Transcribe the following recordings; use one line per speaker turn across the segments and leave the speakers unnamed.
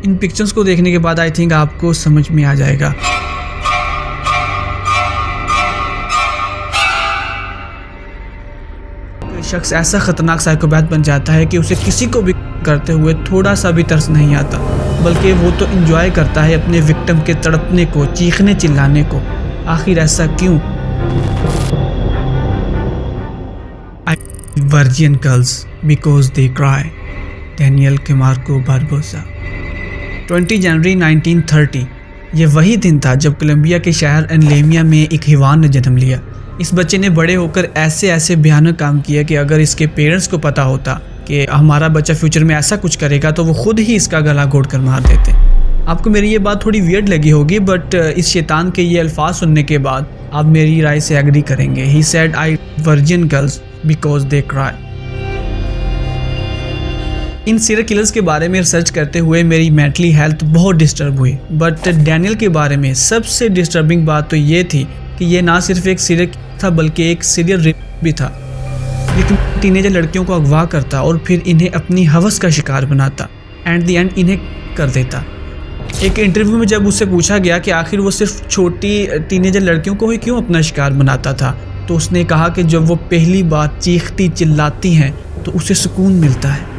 इन pictures को देखने के बाद आई थिंक आपको समझ में आ जाएगा। शख्स ऐसा खतरनाक साइकोपैथ बन जाता है कि उसे किसी को भी करते हुए थोड़ा सा भी तरस नहीं आता, बल्कि वो तो एंजॉय करता है अपने विक्टिम के तड़पने को, चीखने चिल्लाने को। आखिर ऐसा क्यों? Virgin girls because they cry, Daniel Camargo Barbosa. 20 जनवरी 1930 ये वही दिन था जब कोलंबिया के शहर एनलेमिया में एक हिवान ने जन्म लिया। इस बच्चे ने बड़े होकर ऐसे ऐसे भयानक काम किया कि अगर इसके पेरेंट्स को पता होता कि हमारा बच्चा फ्यूचर में ऐसा कुछ करेगा तो वो खुद ही इसका गला घोट कर मार देते। आपको मेरी ये बात थोड़ी वियर्ड लगी होगी, बट इस शैतान के ये अल्फाज सुनने के बाद आप मेरी राय से एग्री करेंगे। He said I virgin girls because they cry. In serial killers के बारे में रिसर्च करते हुए मेरी मेंटली हेल्थ बहुत डिस्टर्ब हुई, बट डैनियल के बारे में सबसे डिस्टर्बिंग बात तो ये थी कि ये ना सिर्फ एक सीरियल था बल्कि एक सीरियल रेप भी था। लेकिन टीनेजर लड़कियों को अगवा करता और फिर इन्हें अपनी हवस का शिकार बनाता, एंड द एंड इन्हें कर देता। एक इंटरव्यू में जब उससे पूछा गया कि आखिर वो सिर्फ छोटी टीनेजर लड़कियों को ही क्यों अपना शिकार बनाता था, तो उसने कहा कि जब वो पहली बार चीखती चिल्लाती हैं तो उसे सुकून मिलता है।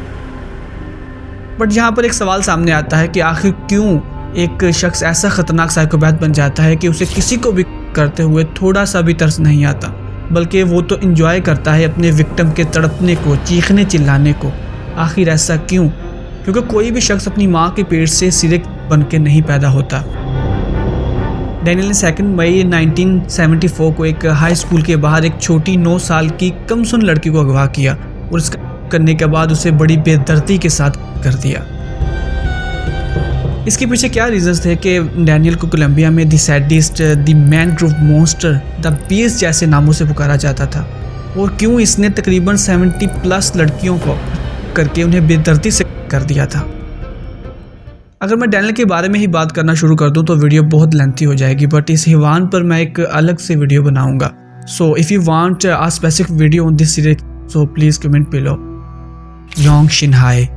बट यहाँ पर एक सवाल सामने आता है कि आखिर क्यों एक शख्स ऐसा खतरनाक साइकोपैथ बन जाता है कि उसे किसी को भी करते हुए थोड़ा सा भी तरस नहीं आता, बल्कि वो तो एंजॉय करता है अपने विक्टिम के तड़पने को, चीखने चिल्लाने को। आखिर ऐसा क्यों? क्योंकि कोई भी शख्स अपनी माँ के पेट से सीरियल बन के नहीं पैदा होता। डैनियल ने 2 मई 1974 को एक हाई स्कूल के बाहर एक छोटी 9 साल की कमसुन लड़की को अगवा किया और इसका करने के बाद उसे बड़ी बेदर्दी के साथ कर दिया। इसके पीछे क्या रीजंस थे कि डैनियल को कोलंबिया में the sadist, the man groove monster, the beast जैसे नामों से पुकारा जाता था, और क्यों इसने तकरीबन 70+ लड़कियों को करके उन्हें बेदर्दी से कर दिया था। अगर मैं डैनियल के बारे में ही बात करना शुरू कर दूं तो वीडियो बहुत लेंथी हो जाएगी, बट इस हिवान पर मैं एक अलग से वीडियो बनाऊंगा। So if you want a specific video on this series so please comment below. Yang Xinhai.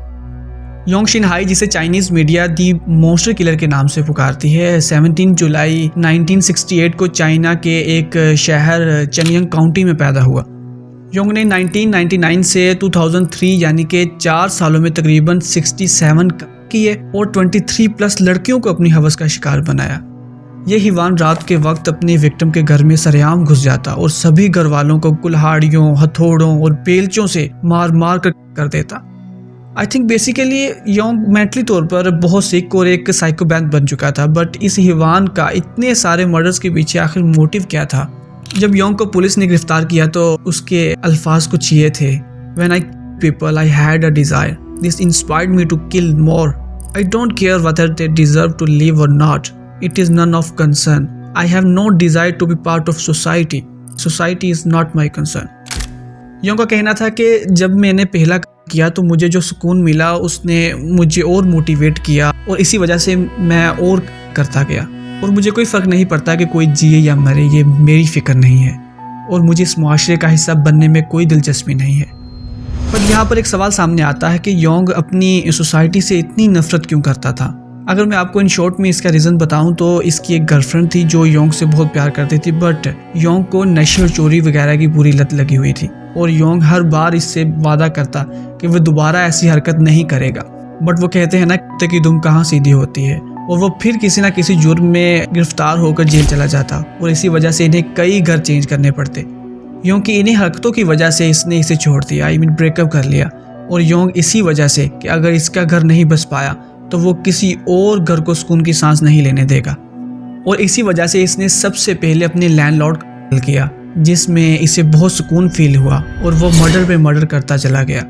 Yang Xinhai, जिसे Chinese media the monster killer के नाम से पुकारती है, 17 जुलाई 1968 को चाइना के एक शहर चनयंग काउंटी में पैदा हुआ। योंग ने 1999 से 2003 यानी कि 4 सालों में तकरीबन 67 किए और 23+ लड़कियों को अपनी हवस का शिकार बनाया। यह हिवान रात के वक्त अपने विक्टिम के घर में सरेआम घुस जाता और सभी घर वालों को कुल्हाड़ियों, हथौड़ों और बेलचों से मार मार कर देता। I think basically Yong mentally तौर पर बहुत सिक और एक साइकोपैथ बन चुका था, बट इस हिवान का इतने सारे मर्डर्स के पीछे आखिर मोटिव क्या था? जब योंग को पुलिस ने गिरफ्तार किया तो उसके अल्फाज कुछ ये थे: When I people I had a desire. This inspired me to kill more. I don't care whether they deserve to live or not. It is none of concern. I have no desire to be part of society. Society is not my concern. Yong का कहना था कि जब मैंने पहला किया तो मुझे जो सुकून मिला उसने मुझे और मोटिवेट किया और इसी वजह से मैं और करता गया, और मुझे कोई फ़र्क नहीं पड़ता कि कोई जिए या मरे, ये मेरी फ़िक्र नहीं है और मुझे इस मुआशरे का हिस्सा बनने में कोई दिलचस्पी नहीं है। पर यहाँ पर एक सवाल सामने आता है कि योंग अपनी सोसाइटी से इतनी नफरत क्यों करता था? अगर मैं आपको इन शॉर्ट में इसका रीज़न बताऊं तो इसकी एक गर्लफ्रेंड थी जो योंग से बहुत प्यार करती थी, बट योंग को नशे और चोरी वगैरह की पूरी लत लगी हुई थी और योंग हर बार इससे वादा करता कि वह दोबारा ऐसी हरकत नहीं करेगा। बट वो कहते हैं ना, कुत्ते की दुम कहाँ सीधी होती है, और वो फिर किसी ना किसी जुर्म में गिरफ्तार होकर जेल चला जाता और इसी वजह से इन्हें कई घर चेंज करने पड़ते। योंग की इन्हीं हरकतों की वजह से इसने इसे छोड़ दिया, ब्रेकअप कर लिया, और योंग इसी वजह से कि अगर इसका घर नहीं बस पाया तो वो किसी और घर को सुकून की सांस नहीं लेने देगा, और इसी वजह से इसने सबसे पहले अपने लैंडलॉर्ड को कॉल किया, जिसमें इसे बहुत सुकून फील हुआ और वो मर्डर पे मर्डर करता चला गया।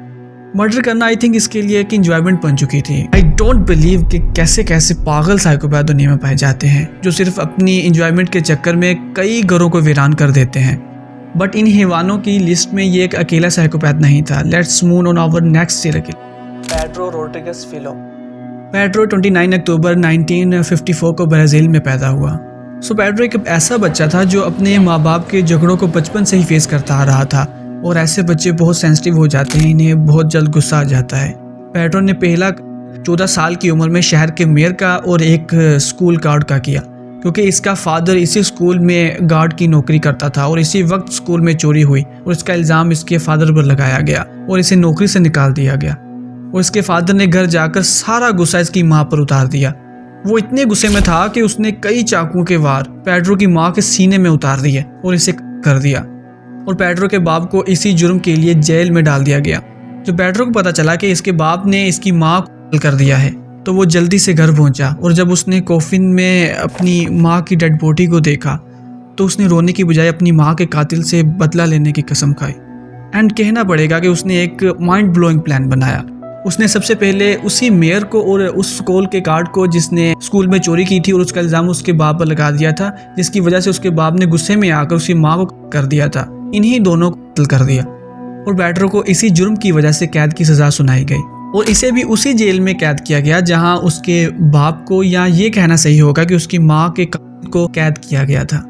मर्डर करना आई थिंक इसके लिए एक इंजॉयमेंट बन चुकी थी। आई डोंट बिलीव कि कैसे कैसे पागल साइकोपैथ दुनिया में पाए जाते हैं जो सिर्फ अपनी इंजॉयमेंट के चक्कर में कई घरों को वीरान कर देते हैं। बट इन हिवानों की लिस्ट में ये एक अकेला साइकोपैथ नहीं था। Let's move on our next serial killer, Pedro Rodrigues Filho. Pedro 29 अक्टूबर 1954 को ब्राज़ील में पैदा हुआ। पेड्रो एक ऐसा बच्चा था जो अपने माँ बाप के झगड़ों को बचपन से ही फेस करता आ रहा था, और ऐसे बच्चे बहुत सेंसिटिव हो जाते हैं, इन्हें बहुत जल्द गुस्सा आ जाता है। पेड्रो ने पहला 14 साल की उम्र में शहर के मेयर का और एक स्कूल गार्ड का किया, क्योंकि इसका फादर इसी स्कूल में गार्ड की नौकरी करता था और इसी वक्त स्कूल में चोरी हुई और इसका इल्ज़ाम इसके फादर पर लगाया गया और इसे नौकरी से निकाल दिया गया। और इसके फादर ने घर जाकर सारा गुस्सा इसकी माँ पर उतार दिया। वो इतने गुस्से में था कि उसने कई चाकुओं के वार पेड्रो की माँ के सीने में उतार दिए और इसे कर दिया। और पेड्रो के बाप को इसी जुर्म के लिए जेल में डाल दिया गया। जब पेड्रो को पता चला कि इसके बाप ने इसकी माँ को कर दिया है तो वो जल्दी से घर पहुंचा और जब उसने कॉफिन में अपनी माँ की डेड बॉडी को देखा तो उसने रोने की बजाय अपनी माँ के कातिल से बदला लेने की कसम खाई। एंड कहना पड़ेगा कि उसने एक माइंड ब्लोइंग प्लान बनाया। उसने सबसे पहले उसी मेयर को और उस स्कूल के गार्ड को जिसने स्कूल में चोरी की थी और उसका इल्ज़ाम उसके बाप पर लगा दिया था, जिसकी वजह से उसके बाप ने गुस्से में आकर उसकी माँ को कर दिया था, इन्हीं दोनों को कत्ल कर दिया। और पेड्रो को इसी जुर्म की वजह से कैद की सज़ा सुनाई गई और इसे भी उसी जेल में कैद किया गया जहां उसके बाप को, या ये कहना सही होगा कि उसकी माँ के कातिल को कैद किया गया था।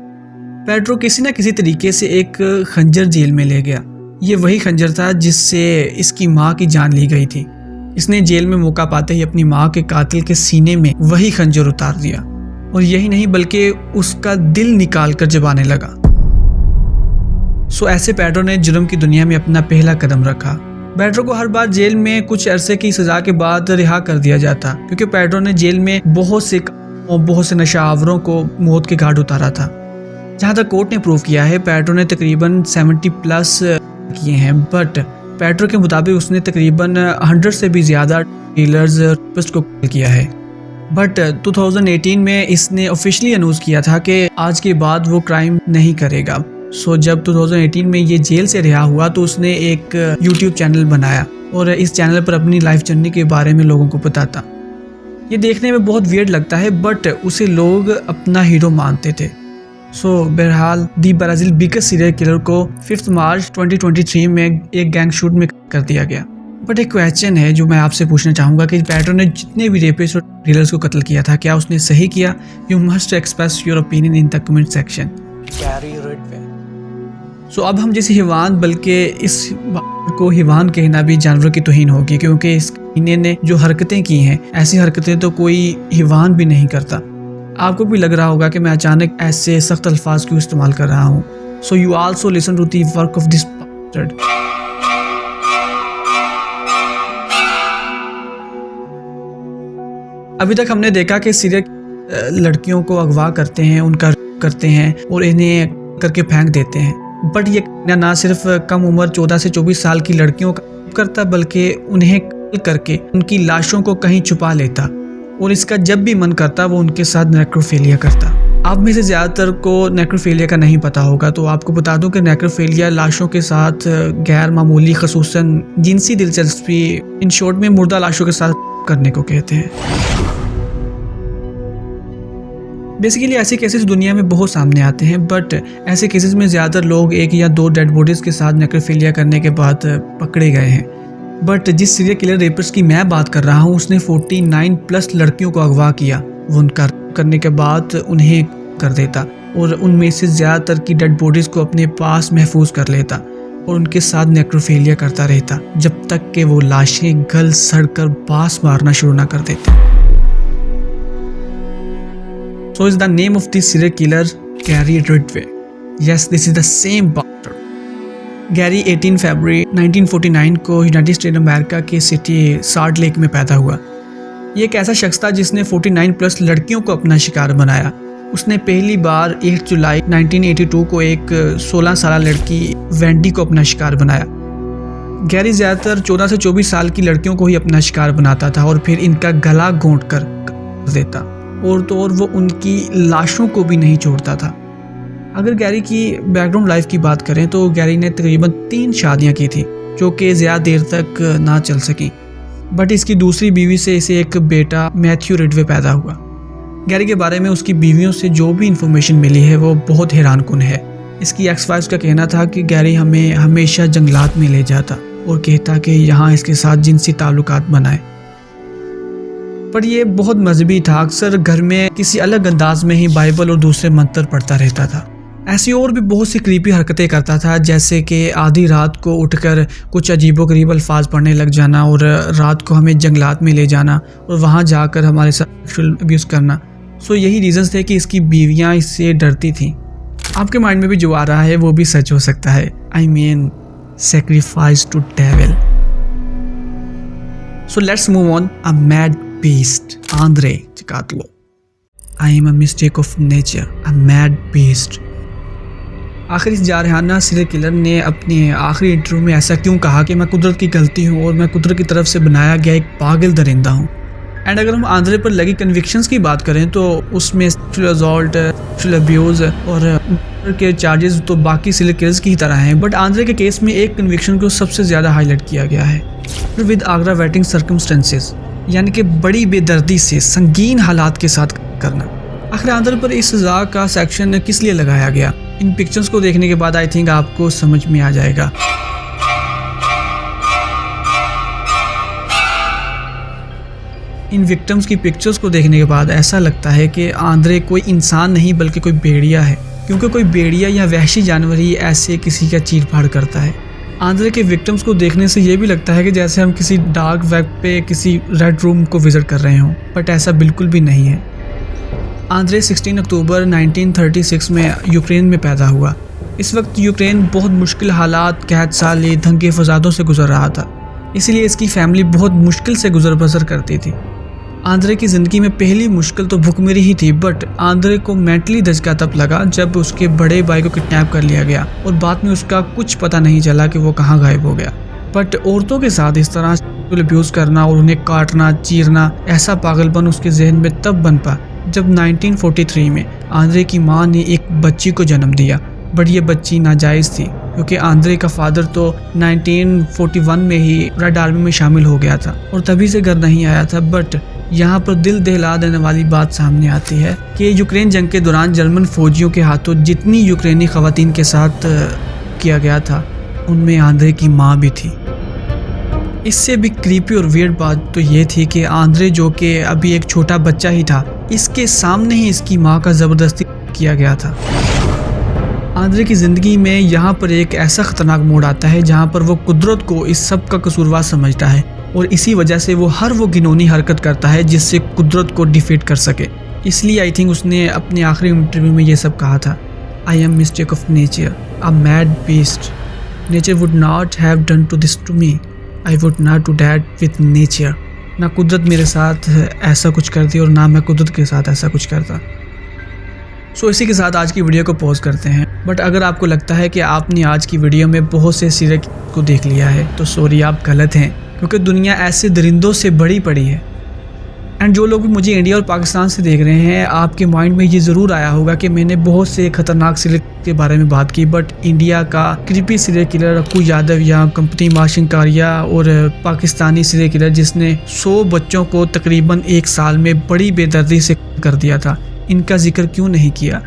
पेड्रो किसी न किसी तरीके से एक खंजर जेल में ले गया। ये वही खंजर था जिससे इसकी माँ की जान ली गई थी। इसने जेल में मौका पाते ही अपनी माँ के कातिल के सीने में वही खंजर उतार दिया और यही नहीं बल्कि उसका दिल निकाल कर चबाने लगा। सो ऐसे पेड्रो ने जुर्म की दुनिया में अपना पहला कदम रखा। पेड्रो को हर बार जेल में कुछ अरसे की सजा के बाद रिहा कर दिया जाता, क्योंकि पेड्रो ने जेल में बहुत से नशावरों को मौत के घाट उतारा था। जहाँ तक कोर्ट ने प्रूव किया है, पेड्रो ने तकरीबन 70+ किए हैं, बट पेड्रो के मुताबिक उसने तकरीबन 100 से भी ज़्यादा डीलर्स को किया है। बट 2018 में इसने ऑफिशियली अनाउंस किया था कि आज के बाद वो क्राइम नहीं करेगा। सो जब 2018 में ये जेल से रिहा हुआ तो उसने एक YouTube चैनल बनाया और इस चैनल पर अपनी लाइफ जर्नी के बारे में लोगों को बताता। ये देखने में बहुत वियर्ड लगता है, बट उसे लोग अपना हीरो मानते थे। सो बहरहाल दी ब्राज़ील बिगेस्ट सीरियल किलर को 5 मार्च 2023 में एक गैंग शूट में कर दिया गया। बट एक क्वेश्चन है जो मैं आपसे पूछना चाहूँगा कि पेड्रो ने जितने भी रेपिस्ट और किलर्स को कत्ल किया था, क्या उसने सही किया? You must express your opinion in the comment section. So अब हम जैसे हिवान, बल्कि इस को हिवान कहना भी जानवरों की तौहीन होगी, क्योंकि इस कीने ने जो हरकतें की हैं, ऐसी हरकतें तो कोई हिवान भी नहीं करता। आपको भी लग रहा होगा कि मैं अचानक ऐसे सख्त अल्फाज क्यों इस्तेमाल कर रहा हूँ। So you also listen to the work of this bastard. अभी तक हमने देखा कि सीरियल लड़कियों को अगवा करते हैं, उनका करते हैं और इन्हें करके फेंक देते हैं। बट ये ना सिर्फ कम उम्र 14 से 24 साल की लड़कियों का करता, बल्कि उन्हें करके उनकी लाशों को कहीं छुपा लेता और इसका जब भी मन करता वो उनके साथ नेक्रोफिलिया करता। आप में से ज़्यादातर को नेक्रोफिलिया का नहीं पता होगा, तो आपको बता दूं कि नेक्रोफिलिया लाशों के साथ गैर मामूली खसूसन जिनसी दिलचस्पी, इन शॉर्ट में मुर्दा लाशों के साथ करने को कहते हैं। बेसिकली ऐसे केसेस दुनिया में बहुत सामने आते हैं, बट ऐसे केसेस में ज़्यादातर लोग 1 या 2 डेड बॉडीज़ के साथ नेक्रोफिलिया करने के बाद पकड़े गए हैं। बट जिस सीरियल किलर रेपर्स की मैं बात कर रहा हूँ, उसने 49+ लड़कियों को अगवा किया। वो उनका करने के बाद उन्हें कर देता और उनमें से ज़्यादातर की डेड बॉडीज़ को अपने पास महफूज कर लेता और उनके साथ नेक्रोफिलिया करता रहता जब तक कि वो लाशें गल सड़ कर बास मारना शुरू ना कर देते। So is the name of this serial killer Gary Ridgway? Yes, this is the same bastard. Gary 18 फरवरी 1949 को यूनाइटेड स्टेट अमेरिका के सिटी साल्ट लेक में पैदा हुआ। ये एक ऐसा शख्स था जिसने 49+ लड़कियों को अपना शिकार बनाया। उसने पहली बार 8 जुलाई 1982 को एक 16 साल लड़की वेंडी को अपना शिकार बनाया। गैरी ज़्यादातर 14 से 24 साल की लड़कियों को ही अपना शिकार बनाता था और फिर इनका गला घोंट कर देता, और तो और वो उनकी लाशों को भी नहीं छोड़ता था। अगर गैरी की बैकग्राउंड लाइफ की बात करें तो गैरी ने तकरीबन 3 शादियां की थी जो कि ज़्यादा देर तक ना चल सकी, बट इसकी दूसरी बीवी से इसे एक बेटा मैथ्यू रिडवे पैदा हुआ। गैरी के बारे में उसकी बीवियों से जो भी इंफॉर्मेशन मिली है वो बहुत हैरानकुन है। इसकी एक्स-वाइफ का कहना था कि गैरी हमें हमेशा जंगलात में ले जाता और कहता कि यहाँ इसके साथ जिनसी ताल्लुकात बनाए। पर ये बहुत मजहबी था, अक्सर घर में किसी अलग अंदाज में ही बाइबल और दूसरे मंत्र पढ़ता रहता था। ऐसी और भी बहुत सी क्रीपी हरकतें करता था, जैसे कि आधी रात को उठकर कुछ अजीबोगरीब अल्फाज पढ़ने लग जाना और रात को हमें जंगलात में ले जाना और वहाँ जाकर हमारे साथ सेक्सुअल अब्यूज़ करना। सो यही रीज़न्स थे कि इसकी बीवियाँ इससे डरती थीं। आपके माइंड में भी जो आ रहा है वो भी सच हो सकता है। I mean sacrifice to devil. So let's move on. A mad beast. Andrei Chikatilo. I am a mistake of nature. A mad beast. आखिर इस जारहाना सीरियल किलर ने अपने आखिरी इंटरव्यू में ऐसा क्यों कहा कि मैं कुदरत की गलती हूँ और मैं कुदरत की तरफ से बनाया गया एक पागल दरिंदा हूँ। एंड अगर हम आंद्रे पर लगी कन्विक्शंस की बात करें तो उसमें सेक्सुअल असॉल्ट, सेक्सुअल अब्यूज़ और के चार्जेस तो बाकी सीरियल किलर्स की ही तरह हैं, बट आंद्रे के केस में एक कन्विक्शन को सबसे ज़्यादा हाईलाइट किया गया है विद आग्रावेटिंग सर्कमस्टेंसेस, यानी कि बड़ी बेदर्दी से संगीन हालात के साथ करना। आखिर आंद्रे पर इस सज़ा का सेक्शन किस लिए लगाया गया, इन पिक्चर्स को देखने के बाद आई थिंक आपको समझ में आ जाएगा। इन विक्टिम्स की पिक्चर्स को देखने के बाद ऐसा लगता है कि आंद्रे कोई इंसान नहीं बल्कि कोई भेड़िया है, क्योंकि कोई भेड़िया या वहशी जानवर ही ऐसे किसी का चीर फाड़ करता है। आंद्रे के विक्टिम्स को देखने से ये भी लगता है कि जैसे हम किसी डार्क वेब पे किसी रेड रूम को विजिट कर रहे हों, बट ऐसा बिल्कुल भी नहीं है। आंद्रे 16 अक्टूबर 1936 में यूक्रेन में पैदा हुआ। इस वक्त यूक्रेन बहुत मुश्किल हालात, कैद साली, दंगे फसादों से गुजर रहा था, इसीलिए इसकी फैमिली बहुत मुश्किल से गुजर बसर करती थी। आंद्रे की ज़िंदगी में पहली मुश्किल तो भुखमरी ही थी, बट आंद्रे को मेंटली धचका तब लगा जब उसके बड़े भाई को किडनैप कर लिया गया और बाद में उसका कुछ पता नहीं चला कि वो कहाँ गायब हो गया। बट औरतों के साथ इस तरह सेक्सुअल अब्यूज़ करना और उन्हें काटना, चीरना, ऐसा पागलपन उसके जहन में तब बन पा जब 1943 में आंद्रे की माँ ने एक बच्ची को जन्म दिया, बट ये बच्ची नाजायज़ थी क्योंकि आंद्रे का फादर तो 1941 में ही रेड आर्मी में शामिल हो गया था और तभी से घर नहीं आया था। बट यहाँ पर दिल दहला देने वाली बात सामने आती है कि यूक्रेन जंग के दौरान जर्मन फौजियों के हाथों जितनी यूक्रेनी ख़वातीन के साथ किया गया था उनमें आंद्रे की माँ भी थी। इससे भी क्रीपी और वियर्ड बात तो ये थी कि आंद्रे, जो कि अभी एक छोटा बच्चा ही था, इसके सामने ही इसकी माँ का ज़बरदस्ती किया गया था। आंद्रे की ज़िंदगी में यहाँ पर एक ऐसा ख़तरनाक मोड़ आता है जहाँ पर वो कुदरत को इस सब का कसूरवार समझता है और इसी वजह से वो हर वो घिनौनी हरकत करता है जिससे कुदरत को डिफीट कर सके। इसलिए आई थिंक उसने अपने आखिरी इंटरव्यू में ये सब कहा था, I am mistake of nature, a mad beast, nature would not have done to this to me, I would not do that with nature. ना कुदरत मेरे साथ ऐसा कुछ करती और ना मैं कुदरत के साथ ऐसा कुछ करता। सो इसी के साथ आज की वीडियो को पॉज करते हैं। बट अगर आपको लगता है कि आपने आज की वीडियो में बहुत से सीरियल को देख लिया है तो सॉरी, आप गलत हैं, क्योंकि दुनिया ऐसे दरिंदों से बड़ी पड़ी है। एंड जो लोग भी मुझे इंडिया और पाकिस्तान से देख रहे हैं, आपके माइंड में ये ज़रूर आया होगा कि मैंने बहुत से ख़तरनाक सीरियल के बारे में बात की, बट इंडिया का creepy serial killer Akku Yadav या कंपनी माशिंकारिया और पाकिस्तानी सीरियल किलर जिसने 100 बच्चों को तकरीबन 1 साल में बड़ी बेदर्दी से कर दिया था, इनका जिक्र क्यों नहीं किया।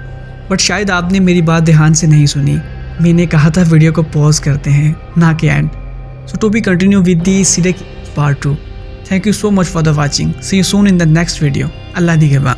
बट शायद आपने मेरी बात ध्यान से नहीं सुनी। मैंने कहा था वीडियो को पॉज करते हैं, ना कि and. So to be continue with the Sidek part 2. Thank you so much for the watching. See you soon in the next video. Allah Digaba.